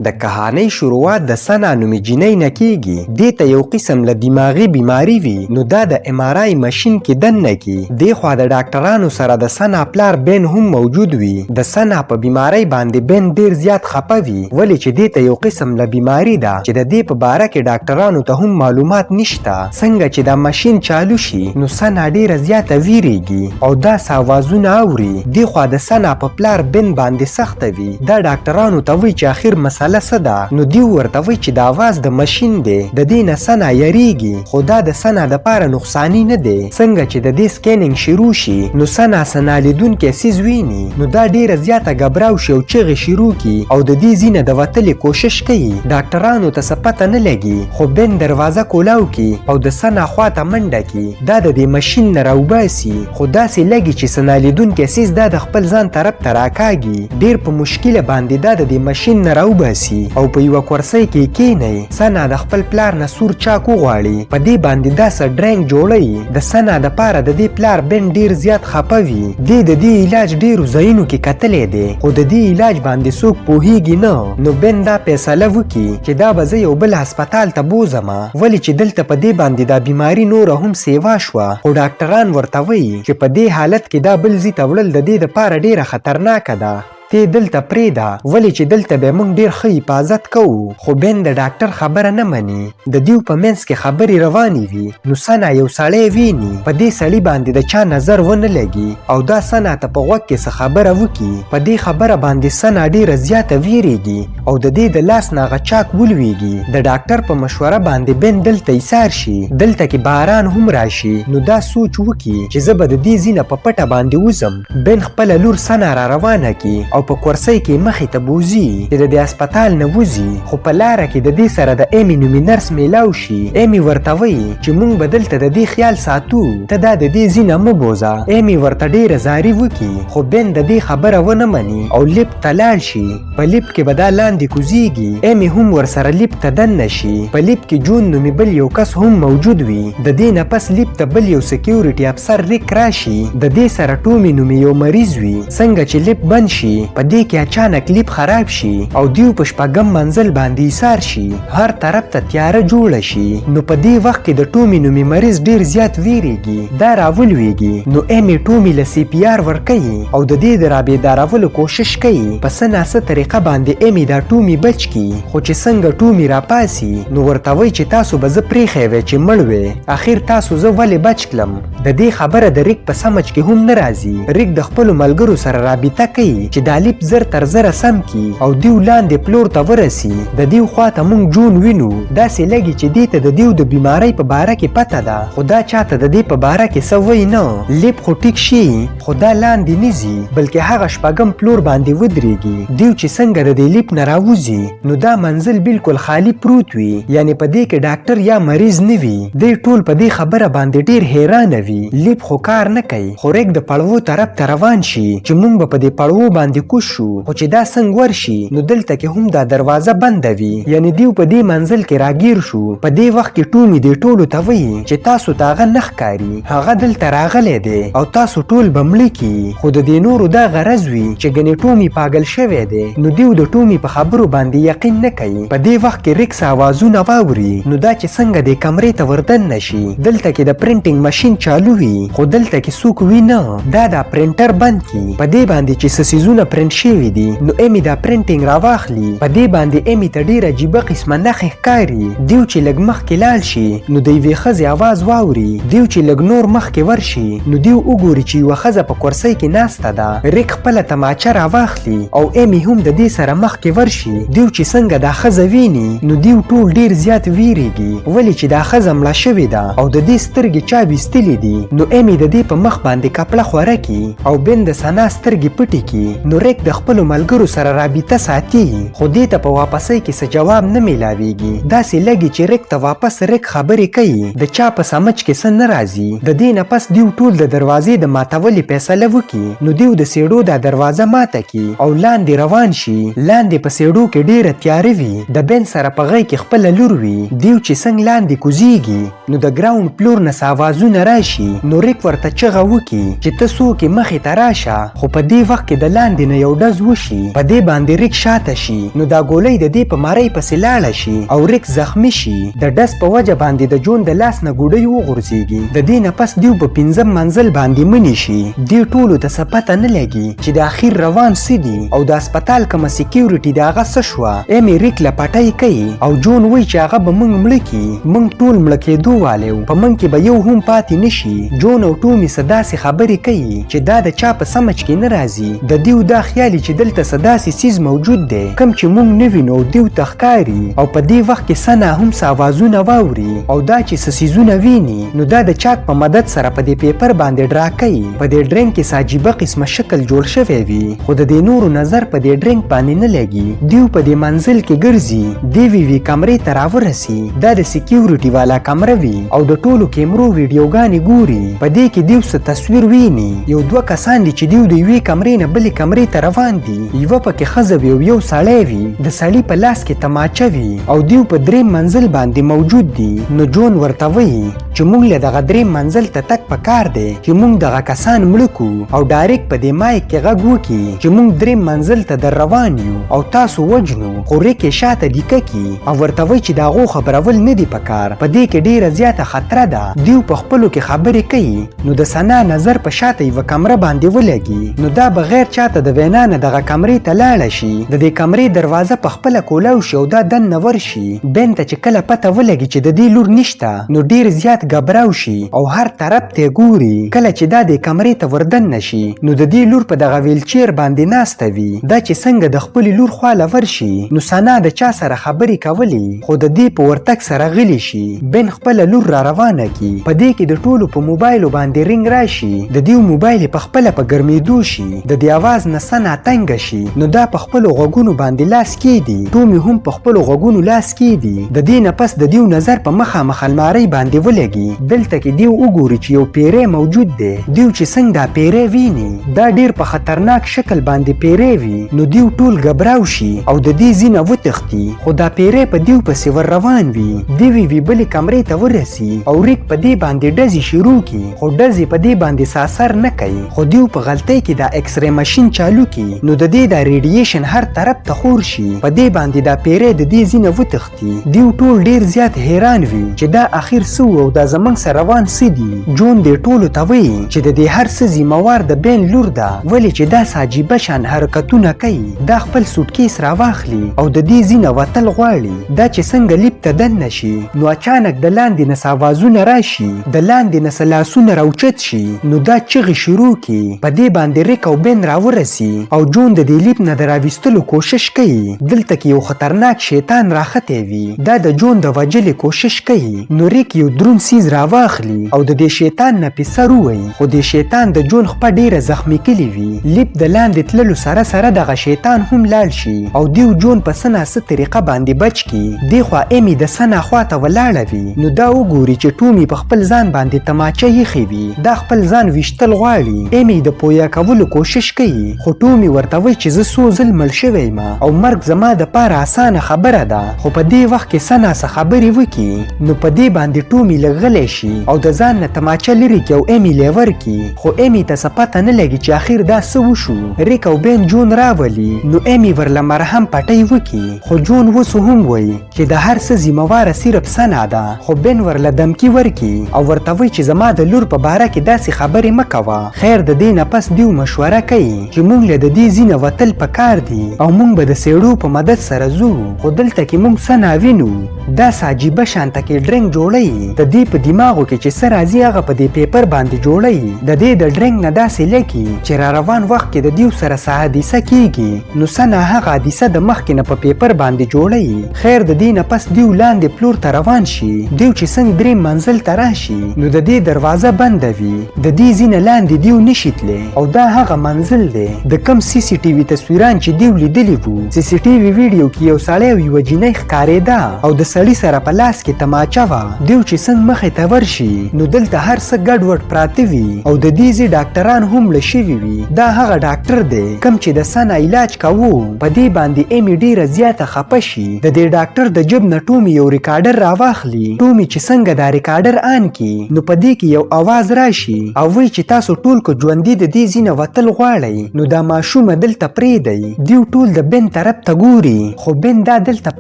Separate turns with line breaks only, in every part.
د کهانۍ شروعات د سنا نومې جینۍ نه کیږي. دې ته یو قسم له دماغي بیماری وي نو دا د MRI ماشین کې دننه کی. دې خوا د ډاکټرانو سره د سنا پلار بین هم موجود وي. د سنا په بیماری باندې بین ډیر زیات خپه وي ولې چې دې ته یو قسم له بیماری ده چې د دې په باره کې ډاکټرانو ته هم معلومات نشته. څنګه چې دا ماشین چالو شي نو سنا ډیره زیاته ویریږي او دا ساوازونه اوري. دې خوا د سنا په پلار بین باندې سخته وي. دا ډاکټرانو ته وایي چې اخر مسله ده نو دی ورته وایي چې د اواز د ماشین دی د دې نه سنا یریږي خو دا د سنا د پاره نقصاني نه دی. څنګه چې د دې سکینینګ شروع شي نو سنا لیدونکی څیز ویني نو دا ډیره زیاته غبراو شي او چغې شروع کی او د دې ځینه د وتلې کوشش کوي. ډاکټرانو ته څه پته نه لګي خو بین دروازه کولاو کی او د سنا خواته منډه کی. دا د دې ماشین نه راوباسي خو داسې لګي چې سنا لیدونکی څیز دا د خپل ځان طرف ته راکاږي. ډیر په مشکله باندې دا د دې ماشین نه راوباسي او په یوه کرسۍ کې کینی. سنا د خپل پلار نه سور چاک وغواړي په دې باندې داسې ډرنګ جوړوي. د سنا د پاره د دې پلار بین ډیر زیات خپه وي. د دې علاج ډیرو ځایونو کې کتلی دی خو د دې علاج باندې څوک پوهیږي نه. نو بین دا فیصله وکړي چې دا به زه یو بل هسپتال ته بوزم ولې چې دلته په دې باندې دا بیماری نوره هم سیوا شوه خو ډاکټران ورته وایي چې په دې حالت کې دا بل ځای ته وړل د دې دپاره ډیره خطرناکه ده. ته دلته پریدا ولې چې دلته به موږ ډیر ښه حفاظت کوو. خو بین د ډاکټر خبره نه مني. د دیو په منځ کې خبرې روانې وي نو سنا یو سړی ویني په دې سړي باندې د چا نظر ونه لګي او دا سنا ته په غوږ کې څه خبره وکړي. په دې خبره باندې سنا ډیره زیاته ویریږي او د دې د لاس نه هغه چاک ولویږي. د ډاکټر په مشوره باندې بین دلته ایسار شي. دلته کې باران هم راشي نو دا سوچ وکړي چې زه به د دې ځینه په پټه باندې وځم. بین خپله لور سنا را روانه کی او په کورسۍ کې مخې ته بوزي چې د دې هسپتال نه وځي. خو په لاره کې د دې سره د ایمي نومي نرس میلاو شي. ایمي ورته وایي چې موږ به دلته د دې خیال ساتو ته دا د دې ځینه مه بوزه. ایمي ورته ډیره زاري وکړي خو بین د دې خبره ونه مني او لیپ ته لاړ شي. په لیپ کې به دا لاندې کوزیږي. ایمي هم ورسره لیپ ته دننه شي. په لیپ کې جون نومي بل یو کس هم موجود وي. د دې نه پس لیپ ته بل یو سکیورټي افسر ریک راشي. د دې سره ټومي نومي یو مریض وي. څنګه چې لیپ بند شي په دې کې اچانک لیپ خراب شي او دیو په شپږم منزل باندې ایسار شي. هر طرف ته تیاره جوړه شي. نو په دې وخت کې د ټومي نومي مریض ډیر زیات ویریږي. دا راولویږي نو ایمي ټومي له CPR ورکوي او د دې د رابیدارولو کوشش کوي. په څه ناسه طریقه باندې ایمي دا ټومي بچ کی خو چې څنګه ټومي راپاسي نو ورته وایي چې تاسو به زه پریښی وی چې مړ وی. اخر تاسو زه ولې بچ کړم. د دې خبره د ریک په سمج کې هم نه راځي. ریک د خپلو ملګرو سره رابطه کوي چې دا لیپ زر تر زره سم کی او دیو لاندې پلور ته ورسی. د دیو خواته مونږ جون وینو. داسې لګي چې دې ته د دیو د بیماری په باره کې پته ده خو دا چاته د دې په باره کې څه وایي نه. لیپ خو ټیک شي خو دا لاندې نه ځي بلکې هغه شپږم پلور باندې ودرېږي. دیو چې څنګه د دې لیپ نه راوځي نو دا منزل بالکل خالی پروت وي یعنی په دې کې ډاکټر یا مریض نه وي. دی ټول په دې خبره باندې ډیر حیرانه وي. لیپ خو کار نه کوي خو ریک د پړوو طرف ته روان شي چې مونږ به په دې پړوو باندې کوز شو خو چې دا څنګه ورشي نو دلته کې هم دا دروازه بنده وي. یعنی دیو په دې منزل کې راګیر شو. په دې وخت کې ټومي دې ټولو ته وایي چې تاسو ته هغه نه ښکاري. هغه دلته راغلی دی او تاسو ټول به مړه کي. خو د دې نورو دا غرض وي چې ګنې ټومي پاگل شوی دی. نو دیو د ټومي په خبرو باندې یقین نه کوي. په دې وخت کې ریکس اوازونه واوري نو دا چې څنګه دې کمرې ته وردننه شي. دلته کې د پرنټینګ ماشین چالو وي خو دلته کې څوک وي نه. دا پرنټر بند کی. په دې باندې چې څه څیزونه پرنټ شوي دي نو ایمي دا پرنټینګ راواخلي. په دې باندې ایمي ته ډیره عجیبه قسمه نښې ښکاري. دیو چې لږ مخکې لاړ شي نو د یوې ښځې اواز واوري. دیو چې لږ نور مخکې ورشي نو دیو وګوري چې یوه ښځه په کرسۍ کې ناسته ده. ریک خپله تماچه راواخلي او ایمي هم د دې سره مخکې ورشي. دیو چې څنګه دا ښځه ویني نو دیو ټول ډیر زیات ویریږي ولې چې دا ښځه مړه شوې ده او د دې سترګې چا ویستلې دي. نو ایمي د دې په مخ باندې کپړه خوره کی او بین د سنا سترګې پټې کی. نو ریک د خپلو ملګرو سره رابطه ساتي خو دې ته په واپسۍ کې څه جواب نه میلاویږي. داسې لګي چې ریک ته واپس ریک خبرې کوي. د چا په سمج کې څه نه راځي. د دې نه پس دیو ټول د دروازې د ماتولې فیصله وکړي. نو دیو د سیړو دا دروازه ماته کی او لاندې روان شي. لاندې په سیړو کې ډیره تیاره وي. د بین سره په غی کې خپله لور وي. دیو چې څنګه لاندې کوزیږي نو د ګراوند پلور نه آوازونه راشي. نو ریک ورته چغه وکړي چې ته څوک یې مخې ته راشه. خو په دې وخت کې د لاندې نه یو ډز وشي، په دې باندې ریک شاته شي، نو دا ګولۍ د دې په مارۍ پسې لاړه شي او ریک زخمی شي. د ډز په وجه باندې د جون د لاس نه ګوډۍ وغورځېږي. د دې نه پس دیو په 5م منزل باندې منی شي. دې ټولو ته څه پته نه لګي چې د اخیر روان څه دي او د هسپتال کومه سکیورټي د هغه څه شوه. ایمي ریک له پټۍ کوي او جون وایي چې هغه به موږ مړه کړي، موږ ټول مړه کېدو والو، په موږ کې به یو هم پاتې نه شي. جون او ټومي څه داسې خبرې کوي چې دا د چا په سمجھ کې نه راځي. د دیو دا خیال چې دلته څه داسې څیز موجود دی کوم چې موږ نه وینو، دیو ته ښکاري. او په دې وخت کې سنا هم څه اوازونه واوري او دا چې څه څیزونه ویني نو دا د چاک په مدد سره په دې پیپر باندې ډرا کوي. په دې ډرنګ کې څه عجیبه قسمه شکل جوړ شوی وي، خو د دې نورو نظر په دې ډرنګ باندې نه لګي. دیو په دې منزل کې ګرځي، دی وی کمرې ته راورسي. دا د سکیورټي والا کمره وي او د ټولو کیمرو ویډیوګانې ګوري. په دې کې دیو څه تصویر ویني. یو دوه کسان دي چې دیو د یوې کمرې نه بلې کمرې ته روان دي. یوه پکې ښځه وي او یو سړی وي. د سړي په لاس کې تماچه وي او دیو په 3م منزل باندې موجود دي. نو جون ورته وایي چې موږ له دغه 3م منزل ته تک پکار دی چې موږ دغه کسان مړه کړو او ډایرکټ په دې مایک کې غږ وکړي چې موږ 3م منزل ته در روان یو او تاسو وجنو. خو ریک یې شاته دیکه کړي او ورته وایي چې د هغو خبرول نه دي پکار، په دې کې ډیره زیاته خطره ده. دیو په خپلو کې خبرې کوي. نو د سنا نظر په شاته یوه کمره باندې ولګي. نو دا بغیر چاته د وینا نه دغه کمرې ته لاړه شي. د دې کمرې دروازه په خپله کولاو شي او دا دننه ورشي. بین ته چې کله پته ولګي چې د دې لور نشته نو ډیر زیات ګبراو شي او هر طرف ته ګوري. کله چې دا د کمرې ته وردننه شي نو د دې لور په دغه ویلچیر باندې ناسته وي. دا چې څنګه د خپلې لور خواله ورشي نو سنا د چا سره خبرې کولې خو د دې په ورتګ سره غلی شي. بین خپله لور را روانه کی. په دې کې د ټولو په موبایلو باندې رنګ راشي. د دې موبایل په خپله په ګرمېدو شي. د دې आवाज نه سنا تنګه شي. نو دا په خپلو غوږونو باندې لاس کیدي. ټومي هم په خپلو غوږونو لاس کیدي. د دې نه پس د دیو نظر په مخامخ المارۍ باندې ولګي. دلته کې دیو وګوري چې یو پیری موجود دی. دیو چې څنګه دا پیری ویني دا ډیر په خطرناک شکل باندې پیری وي. نو دیو ټول ګبراو شي او د دې ځینه وتښتي. خو دا پیری په دیو پسې ور روان وي. دیوی وی بلې کمرې ته ورسي او ریک په دې باندې ډزې شروع کی. خو ډزې په دې باندې اثر نه کوي. خو دیو په غلطۍ کې دا ایکس ری ماشین چالو کی. نو د دې دا ریډیشن هر طرف ته خور شي. په دې باندې دا پیری د دې ځینه وتښتي. دیو ټول ډیر زیات حیران وي چې دا اخر څه او دا زمنګ سره روان څه دي. جون دې ټولو ته وایي چې د دې هر څه ذمہوار د بین لور ده. ولې چې دا عجیبه شان حرکتونه کوي. دا خپل سوټکیس راواخلي او د دې ځینه وتل غواړي. دا چې څنګه لیپ ته دننه شي نو اچانک د لاندې نه آوازونه راشي. د لاندې نه لاسونه راوچت شي. نو دا چغې شروع کی. په دې باندې ریک او بین راورسي او جون د دې لیپ نه د راویستلو کوشش کوي. دلته کې یو خطرناک شیطان راختی وي. دا د جون د وجلې کوشش کوي. نو ریک یو درون سیز راواخلي او د دې شیطان نه په سر ووي. خو د شیطان د جون خپه ډیره زخمی کړي وي. لیپ د لاندې تللو سره سره دغه شیطان هم لاړ شي او دیو جون په څه ناسه طریقه باندې بچ کی. دی خوا ایمي د سنا خواته ولاړه وي. نو دا وګوري چې ټومي په خپل ځان باندې تماچه ایښې وي. دا خپل ځان ویشتل غواړي. ایمي د پویا کولو کوشش کوي خو ټومي ورته وایي چې زه څو ځل مړ شوی یم او مرګ زما دپاره اسانه خبره ده. خو په دې وخت کې سنا څه خبرې وکړي نو په دې باندې ټومي لږ غلی شي او د ځان نه تماچه لرې کړي او ایمي له یې ورکړي. خو ایمي ته څه پته نه لګي چې اخر دا څه وشو. ریک او بین جون راولي. نو ایمي ورله مرهم پټۍ وکړي. خو جون اوس هم وایي چې د هر څه ذمہواره صرف سنا ده. خو بین ورله دمکي ورکړي او ورته وایي چې زما د لور په باره کې داسې خبرې مه کوه. خیر د دې نه پس دیو مشوره کوي چې موږ له د دې ځینه وتل پکار دي او موږ به د سیړو په مدد سره ځو. خو دلته کې موږ سنا وینو. دا عجیبه شانته کې ډرنګ جوړوي. د دې په دماغو کې چې څه راځي هغه په دې پیپر باندې جوړوي. د دې د ډرنګ نه داسې لیکي چې را روان وخت کې د دیو سره څه حادثه کیږي نو سنا هغه حادثه د مخکې نه په پیپر باندې جوړوي. خیر د دې نه پس دیو لاندې پلور ته روان شي. دیو چې څنګه 3 منزل ته راشي نو د دې دروازه بنده وي. د دې ځینه لاندې دیو نشي تللی او دا هغه منزل دی. د کم سی سی ټي وي تصویران چې دیو لیدلی وو سی سی ټي وي ویډیو کې یو سړی او یوه جینۍ ښکارېده او د سړي سره په لاس کې تماچه وه. دیو چې څنګه مخ مخې ته ورشي نو دلته هر څه ګډوډ پراته وي او د دې ځي ډاکټران هم مړه شوي وي. دا هغه ډاکټر دی کوم چې د سنا علاج کوو. په دې باندې ایمي ډیره زیاته خفه شي. د دې ډاکټر د جب نه ټومي یو ریکارډر راواخلي. ټومي چې څنګه دا ریکارډر آن کی نو په دې کې یو आवाज راشي او وایي چې تاسو ټول کو ژوندي د دې ځینه وتل غواړئ نو دا ماشومه دلته پرېږدئ. دیو ټول د بن طرف ته ګوري خو بن دا دلته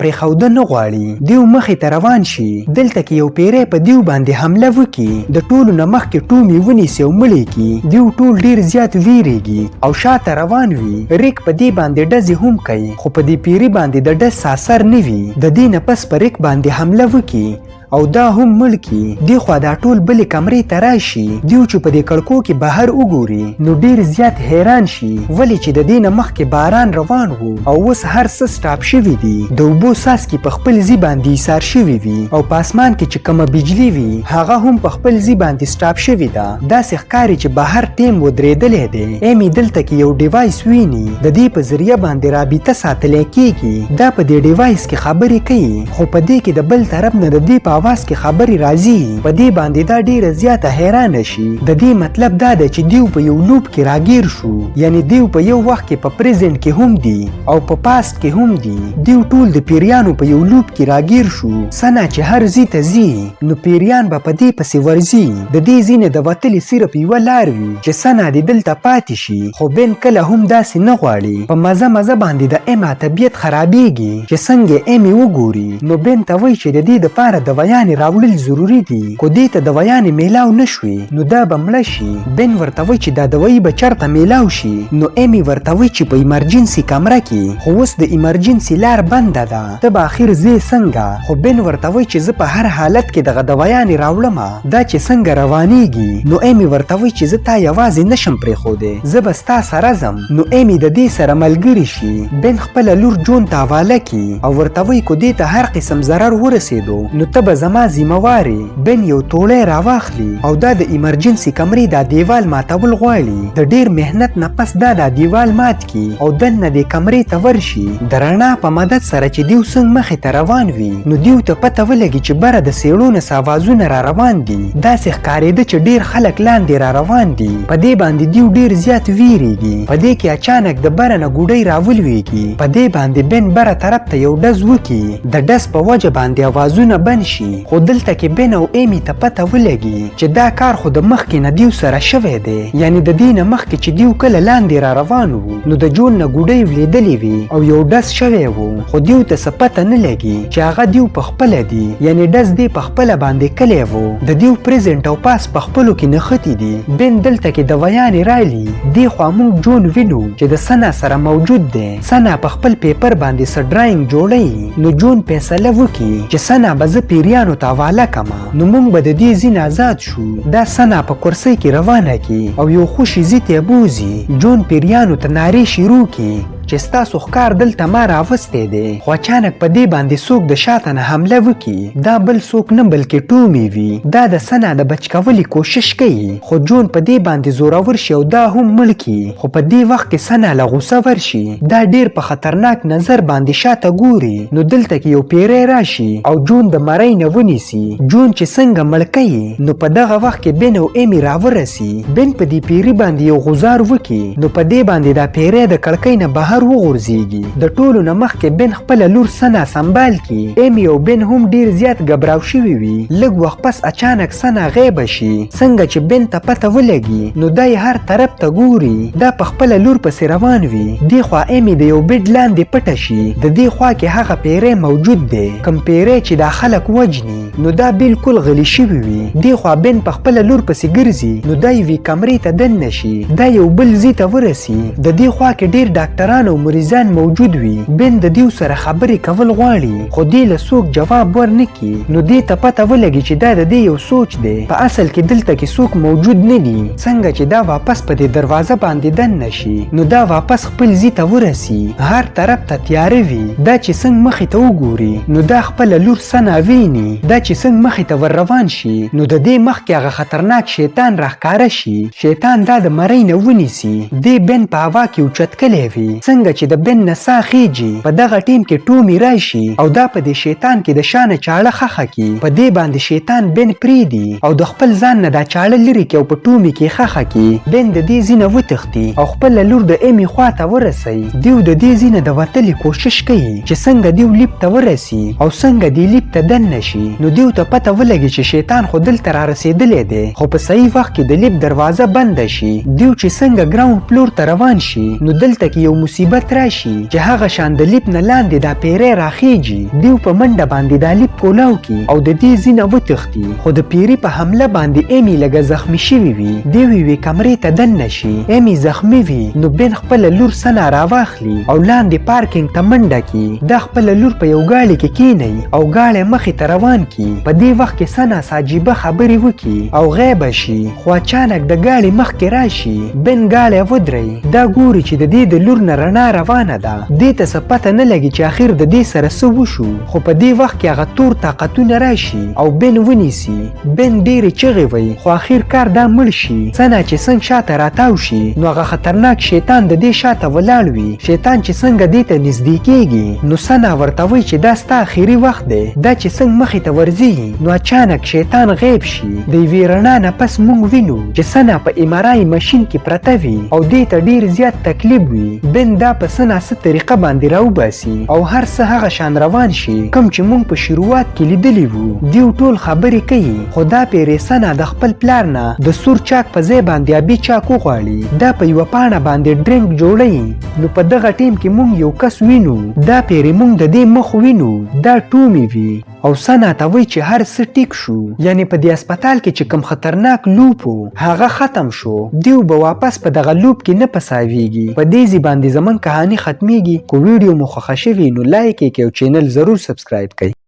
پرېښوده نه غواړي. دیو مخې ته روان شي. دلته کې یو پیری په دیو باندې حمله وکړي. د ټولو نه مخکې ټومي ونیسي او مړ کړي. دیو ټول ډیر زیات ویریږي او شاته روان وي. ریک په دې باندې ډزې هم کوي خو په دې پیری باندې د ډز اثر نه وي. د دې نه پس په ریک باندې حمله وکړي او دا هم مړ کی. دی خوا دا ټول بلې کمرې ته راشي. دیو چې په دې کړکو کې بهر وګوري نو ډیر زیات حیران شي ولې چې د دې نه مخکې باران روان وو او اوس هر څه سټاپ شوي دي. د اوبو څاڅکي په خپل ځي باندې ایسار شوي وي او په اسمان کې چې کومه بجلي وي هغه هم په خپل ځي باندې سټاپ شوي ده. داسې ښکاري چې بهر ټیم ودرېدلی دی. ایمي دلته کې یو ډیوایس ویني. د دې په ذریعه باندې رابطه ساتلی کیږي. دا په دې ډیوایس کې خبرې کوي خو په دې کې د بل طرف نه د دې په आवाज کې خبري راځي. په دې باندې دا ډیره زیاته حیران شي. د دې مطلب دا دی چې دیو په یو لوپ کې راګیر شو. یعنی دیو په یو وخت کې په پریزنت کې هم دی او په پاست کې هم دی. دیو ټول د پیریانو په یو لوپ کې راګیر شو. سنا چې هر ځای ته ځي نو پیریان به په دې پسې ورځي. د دې ځینې د وتلې صرف یوه لار وي چې سنا دې دلته پاتې شي خو بن کله هم داسې نه غواړي. په مزه مزه باندې د ایما طبیعت خرابېږي چې څنګه ایمي وګوري نو بن ته وایي چې د دې دپاره دوایانې راوړل ضروري دي. کو دې ته دوایانې میلاو نشوي نو دا به مړه شي. بن ورته وایي چې دا دوایي به چېرته میلاو شي نو ایمي ورته وایي چې په ایمرجنسي کمره کې خو اوس د ایمرجنسي لار بنده ده. ته به اخر ځې څنګه؟ خو بن ورته وایي چې زه په هر حالت کې دغه دوایانې راوړمه. دا چې څنګه روانېږي نو ایمي ورته وایي چې زه تا یوازې نشم پرېښودی. زه به ستا سره ځم. نو ایمي د دې سره ملګري شي. بن خپله لور جون ته حواله کړي او ورته وایي کو دې ته هر قسم ضرر ورسېدو نو ته به زما ذمہواري. بن یو توړی راواخلي او دا د ایمرجنسي کمرې دا دیوال ماتول غواړي. د ډیر مهنت نه پس دا دیوال مات کی او دننه د کمرې ته ورشي. د رڼا په مدد سره چې دیو څنګه مخې ته روان وي نو دیو ته پته ولګي چې بره د څېړو نه آوازونه را روان دي. داسې ښکارېده چې ډیر خلک لاندې را روان دي. په دې باندې دیو ډیر زیات ویریږي. په دې کې اچانک د بره نه ګوډۍ راولویږي. په دې باندې بن بره طرف ته یو ډز وکړي. د ډز په وجه باندې اوازونه بند شي خو دلته کې بن او ایمي ته پته ولګي چې دا کار خو د مخکې نه دیو سره شوی دی. یعنی د دې نه مخکې چې دیو کله لاندې را روان وو نو د جون نه ګوډۍ ولیدلې وي او یو ډز شوی وو خو دیو ته څه پته نه لګي چې هغه دیو په خپله دي. یعنی ډز دی په خپله باندې کلی وو. د دیو پریزنټ او پاس په خپلو کې نښتي دي. بن دلته کې دوایانې رالي. دې خوا موږ جون وینو چې د سنا سره موجود دی. سنا په خپل پیپر باندې څه ډرایینګ جوړوي. نو جون فیصله وکړي چې سنا به زه پیریانو ته حواله کړمه نو موږ به د دې ځین آزاد شو. دا سنا په کرسۍ کې روانه کی او یو خوشي ځي ته بوزي. جون پیریانو ته نارې شروع کړي چې ستاسو ښکار دلته ما راوستی دی. خو اچانک په دې باندې څوک د شاته نه حمله وکړي. دا بل څوک نه بلکې ټومي وي. دا د سنا د بچ کولو کوشش کوي خو جون په دې باندې زورور شي او دا هم مړ کړي. خو په دې وخت کې سنا له غوسه ورشي. دا ډیر په خطرناک نظر باندې شاته ګوري. نو دلته کې یو پیری راشي او جون د مرۍ نه ونیسي. جون چې څنګه مړ کوي نو په دغه وخت کې بن او ایمي راورسي. بن په دې پیری باندې یو غوزار وکړي نو په دې باندې دا پیری د کړکۍ نه بهر وغورځيږي. د ټولو نه مخکې بن خپل لور سنا سنبال کی. ایمي او بن هم ډیر زیات غبراو شوي وي. لږ وخت پس اچانک سنا غیب شي. څنګه چې بن ته پته ولګي نو دای هر طرف ته ګوري. دا په خپل لور پسې روان وي. دی خوا ایمي د یو بیډ لاندې پټه شي. د دې خوا کې هغه پیری موجود دی کوم پیری چې دا خلک وجني. نو دا بالکل غلی شوي وي. دی خوا بن په خپل لور پسې ګرځي نو دا یوې کمرې ته دننه شي. دا یو بل ځای ته ورسي. د دې خوا کې ډیر ډاکټران او مریضان موجود وي. بن د دیو سره خبرې کول غواړي خو دی له څوک جواب ورنکړي. نو دې ته پته ولګي چې دا د دې یو سوچ دی. په اصل کې دلته کې څوک موجود نه دي. څنګه چې دا واپس په دې دروازه باندې دننه شي نو دا واپس خپل ځای ته ورسي. هر طرف ته تیاره وي. دا چې څنګه مخې ته وګوري نو دا خپل لور سنا ویني. دا چې څنګه مخې ته ور روان شي نو د دې مخکې هغه خطرناک شیطان راښکاره شي. شیطان دا د مرۍ نه ونیسي. دې بن په هوا کې اوچت کلی وي. څنګه څنګه چې د بن نه ساه خیجي په دغه ټیم کې ټومي راشي او دا په دې شیطان کې د شانه چاړه خخه کی په دې باندې شیطان بن پریدي او د خپل ځان نه دا چاړه لري کې او په ټومي کې خخه کی بن د دې ځینه وتښتي او خپل لور د ایمی خواته ورسي دیو د دې ځینه د وتلې کوشش کوي چې څنګه دیو لیپ ته ورسي او څنګه دی لیپ ته دن نشي نو دیو ته پته ولګي چې شیطان خو دلته را رسیدلې دی خو په صحیح وخت کې د لیپ دروازه بنده شي دیو چې څنګه ګراوند فلور ته روان شي نو دلته کې یو مصیبت راشي چې هغه شان د لیپ نه لاندې دا پیری راخیږي دیو په منډه باندې دا لیپ کولاو کی او د دې ځینه وتښتي خو د پیری په حمله باندې ایمی لږه زخمی شوی وي دیو یوې کمرې ته دن نشي ایمی زخمی وي نو بن خپل لور سنا راواخلي او لاندې پارکینګ ته منډه کی دا خپل لور په یو گاړي کې کینی او گاړي مخې ته روان کی په دې وخت کې سنا ساجيبه خبرې وکي او غیب شي خو اچانک د گاړي مخ کې راشي بن گاړي ودري دا ګوري چې د دې د لور نه رڼا روانه ده دې ته څه پته نه لګي چې اخر د دې سره څه وشو خو په دې وخت کې هغه تور طاقتونه راشي او بن ونیسي بن ډېرې چغې وی خو اخر کار دا مړ شي سنا چې څنګه شاته راتاو شي نو هغه خطرناک شیطان د دې شاته ولاړ وي شیطان چې څنګه دې ته نږدې کېږي نو سنا ورته وی چې دا ستا اخري وخت دی دا چې څنګه مخې ته ورځي نو اچانک شیطان غیب شي د یوې رڼا نه پس موږ وینو چې سنا په امارای ماشین کې پرته وي او دې ته ډېر زیات تکلیف وي بن دا په سنا څه طریقه باندې راوباسي او هر څه هغه شان روان شي کوم چې موږ په شروعات کې لیدلی وو دیو ټول خبرې کوي خو دا پیرې سنا د خپل پلار نه د سور چاک په ځای باندې ابي چاک وغواړي دا په یوه پاڼه باندې ډرنک جوړوي نو په دغه ټیم کې موږ یو کس وینو دا پیرې موږ د دې مخ وینو دا ټومي وي او سنا ته وی چې هر څه ټیک شو یعنی په دې هسپتال کې چې کوم خطرناک لوپ و هغه ختم شو دیو به واپس په دغه لوپ کې نه پساویږي په دې ځای باندې زمون کہانی ختمیږي کو ویډیو مو خوښ شوی نو لایک یې کړئ او چینل ضرور سبسکرایب کړئ